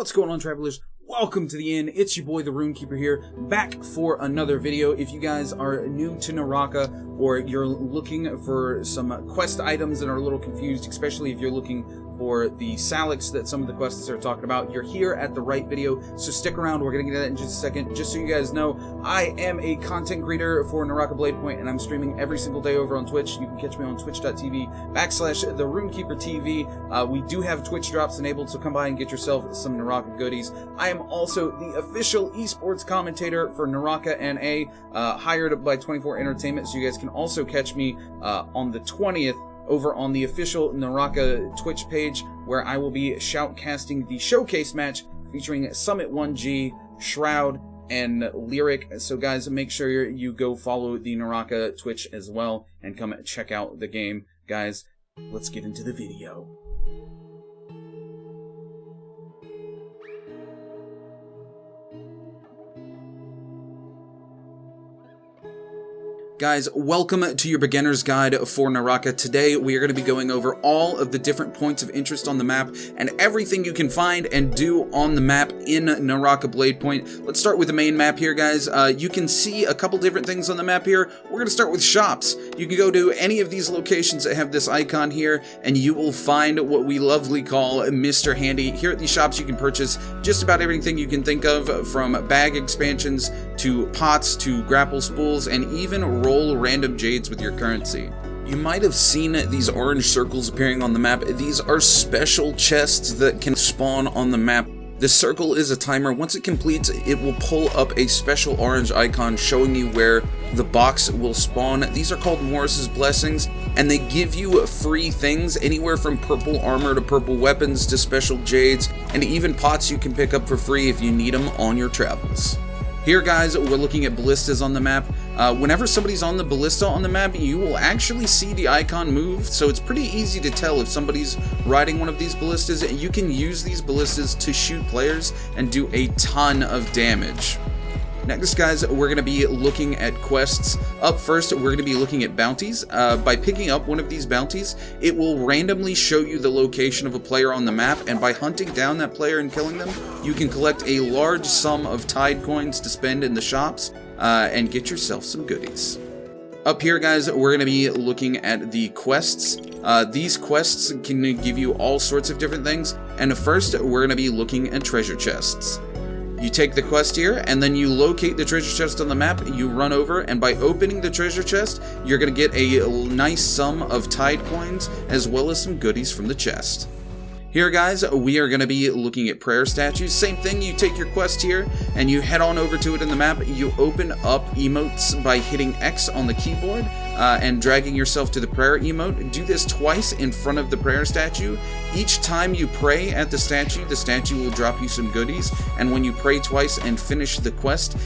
What's going on, travelers? Welcome to the inn. It's your boy, the Runekeeper here, back for another video. If you guys are new to Naraka, or you're looking for some quest items and are a little confused, especially if you're looking for the Salix that some of the quests are talking about, you're here at the right video, so stick around. We're going to get to that in just a second. Just so you guys know, I am a content creator for Naraka Bladepoint, and I'm streaming every single day over on Twitch. You can catch me on twitch.tv/the We do have Twitch drops enabled, so come by and get yourself some Naraka goodies. I am also the official esports commentator for Naraka NA, hired by 24 Entertainment, so you guys can also catch me on the 20th over on the official Naraka Twitch page, where I will be shoutcasting the showcase match featuring Summit1g, Shroud, and Lirik. So guys, make sure you go follow the Naraka Twitch as well and come check out the game. Guys, let's get into the video. Guys, welcome to your beginner's guide for Naraka. Today we are going to be going over all of the different points of interest on the map and everything you can find and do on the map in Naraka Bladepoint. Let's start with the main map here, guys. You can see a couple different things on the map here. We're going to start with shops. You can go to any of these locations that have this icon here and you will find what we lovely call Mr. Handy. Here at these shops you can purchase just about everything you can think of, from bag expansions to pots to grapple spools, and even roll random jades with your currency. You might have seen these orange circles appearing on the map. These are special chests that can spawn on the map. This circle is a timer. Once it completes, it will pull up a special orange icon showing you where the box will spawn. These are called Morris's Blessings, and they give you free things, anywhere from purple armor to purple weapons to special jades, and even pots you can pick up for free if you need them on your travels. Here, guys, we're looking at ballistas on the map. Whenever somebody's on the ballista on the map, you will actually see the icon move, so it's pretty easy to tell if somebody's riding one of these ballistas. You can use these ballistas to shoot players and do a ton of damage. Next, guys, we're going to be looking at quests. Up first, we're going to be looking at bounties. By picking up one of these bounties, it will randomly show you the location of a player on the map, and by hunting down that player and killing them, you can collect a large sum of Tide coins to spend in the shops and get yourself some goodies. Up here, guys, we're going to be looking at the quests. These quests can give you all sorts of different things, and first, we're going to be looking at treasure chests. You take the quest here, and then you locate the treasure chest on the map, you run over, and by opening the treasure chest, you're going to get a nice sum of Tide coins, as well as some goodies from the chest. Here, guys, we are going to be looking at prayer statues. Same thing, you take your quest here, and you head on over to it in the map. You open up emotes by hitting X on the keyboard, and dragging yourself to the prayer emote. Do this twice in front of the prayer statue. Each time you pray at the statue will drop you some goodies, and when you pray twice and finish the quest,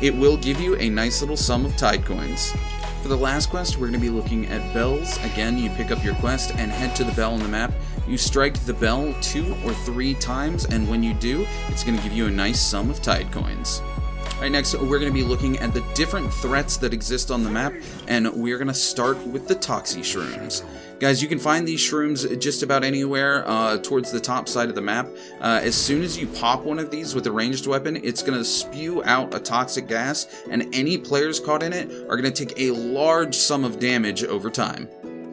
it will give you a nice little sum of Tide coins. For the last quest, we're going to be looking at bells. Again, you pick up your quest and head to the bell on the map. You strike the bell 2 or 3 times, and when you do, it's going to give you a nice sum of Tide coins. Alright, next we're going to be looking at the different threats that exist on the map, and we're going to start with the Toxie Shrooms. Guys, you can find these shrooms just about anywhere towards the top side of the map. As soon as you pop one of these with a ranged weapon, it's going to spew out a toxic gas, and any players caught in it are going to take a large sum of damage over time.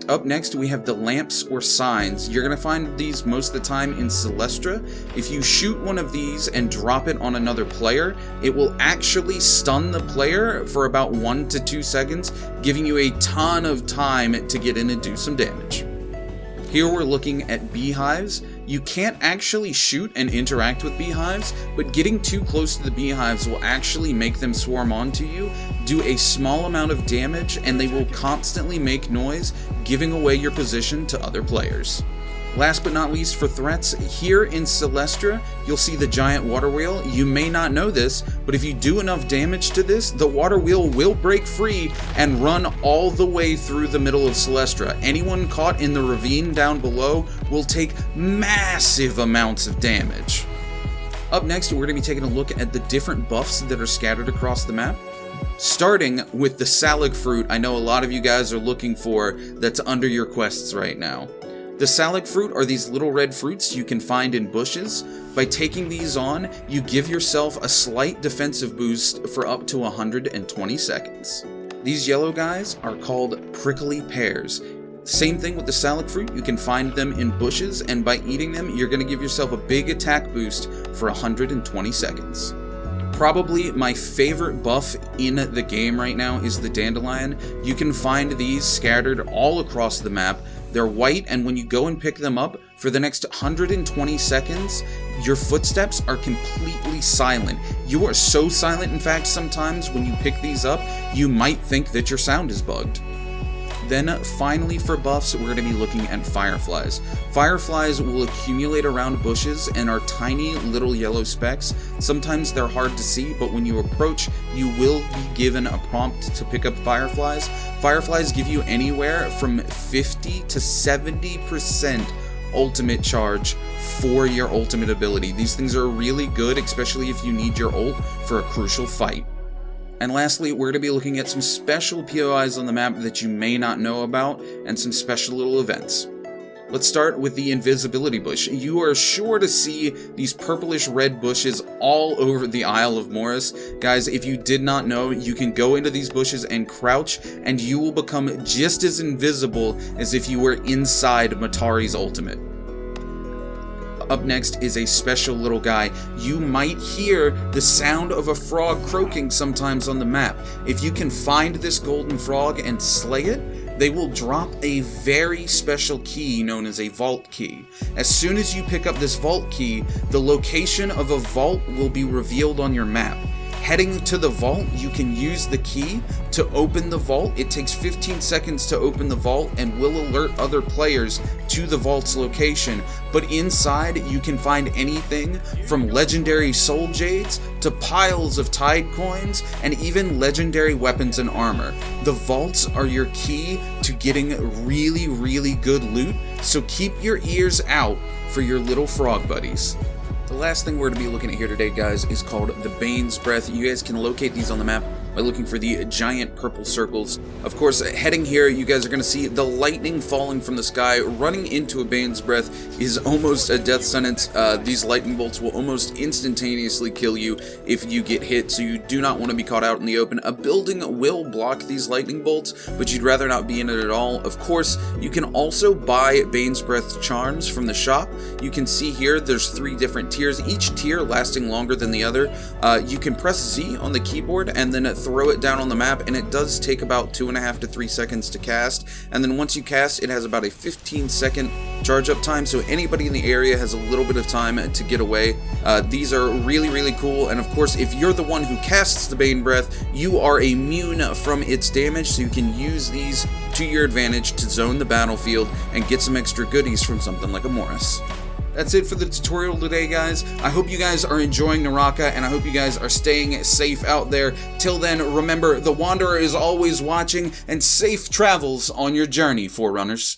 Up next, we have the lamps or signs. You're going to find these most of the time in Celestra. If you shoot one of these and drop it on another player, it will actually stun the player for about 1 to 2 seconds, giving you a ton of time to get in and do some damage. Here we're looking at beehives. You can't actually shoot and interact with beehives, but getting too close to the beehives will actually make them swarm onto you, do a small amount of damage, and they will constantly make noise, giving away your position to other players. Last but not least, for threats, here in Celestra, you'll see the giant water wheel. You may not know this, but if you do enough damage to this, the water wheel will break free and run all the way through the middle of Celestra. Anyone caught in the ravine down below will take massive amounts of damage. Up next, we're going to be taking a look at the different buffs that are scattered across the map. Starting with the Salic fruit, I know a lot of you guys are looking for, that's under your quests right now. The Salic fruit are these little red fruits you can find in bushes. By taking these on, you give yourself a slight defensive boost for up to 120 seconds. These yellow guys are called prickly pears. Same thing with the Salic fruit, you can find them in bushes, and by eating them, you're going to give yourself a big attack boost for 120 seconds. Probably my favorite buff in the game right now is the dandelion. You can find these scattered all across the map. They're white, and when you go and pick them up, for the next 120 seconds, your footsteps are completely silent. You are so silent, in fact, sometimes when you pick these up, you might think that your sound is bugged. Then finally for buffs, we're going to be looking at fireflies. Fireflies will accumulate around bushes and are tiny little yellow specks. Sometimes they're hard to see, but when you approach, you will be given a prompt to pick up fireflies. Fireflies give you anywhere from 50 to 70% ultimate charge for your ultimate ability. These things are really good, especially if you need your ult for a crucial fight. And lastly, we're going to be looking at some special POIs on the map that you may not know about, and some special little events. Let's start with the invisibility bush. You are sure to see these purplish red bushes all over the Isle of Morris. Guys, if you did not know, you can go into these bushes and crouch, and you will become just as invisible as if you were inside Matari's ultimate. Up next is a special little guy. You might hear the sound of a frog croaking sometimes on the map. If you can find this golden frog and slay it, they will drop a very special key known as a vault key. As soon as you pick up this vault key, the location of a vault will be revealed on your map. Heading to the vault, you can use the key to open the vault. It takes 15 seconds to open the vault and will alert other players to the vault's location. But inside, you can find anything from legendary soul jades to piles of tide coins and even legendary weapons and armor. The vaults are your key to getting really, really good loot, so keep your ears out for your little frog buddies. The last thing we're going to be looking at here today, guys, is called the Bane's Breath. You guys can locate these on the map by looking for the giant purple circles. Of course, heading here, you guys are going to see the lightning falling from the sky. Running into a Bane's Breath is almost a death sentence. These lightning bolts will almost instantaneously kill you if you get hit, so you do not want to be caught out in the open. A building will block these lightning bolts, but you'd rather not be in it at all. Of course, you can also buy Bane's Breath charms from the shop. You can see here there's 3 different tiers, each tier lasting longer than the other. You can press Z on the keyboard and then throw it down on the map, and it does take about 2.5 to 3 seconds to cast, and then once you cast, it has about a 15-second charge up time, so anybody in the area has a little bit of time to get away. These are really, really cool, and of course, if you're the one who casts the Bane Breath, you are immune from its damage, so you can use these to your advantage to zone the battlefield and get some extra goodies from something like a Morris. That's it for the tutorial today, guys. I hope you guys are enjoying Naraka, and I hope you guys are staying safe out there. Till then, remember, the Wanderer is always watching, and safe travels on your journey, Forerunners.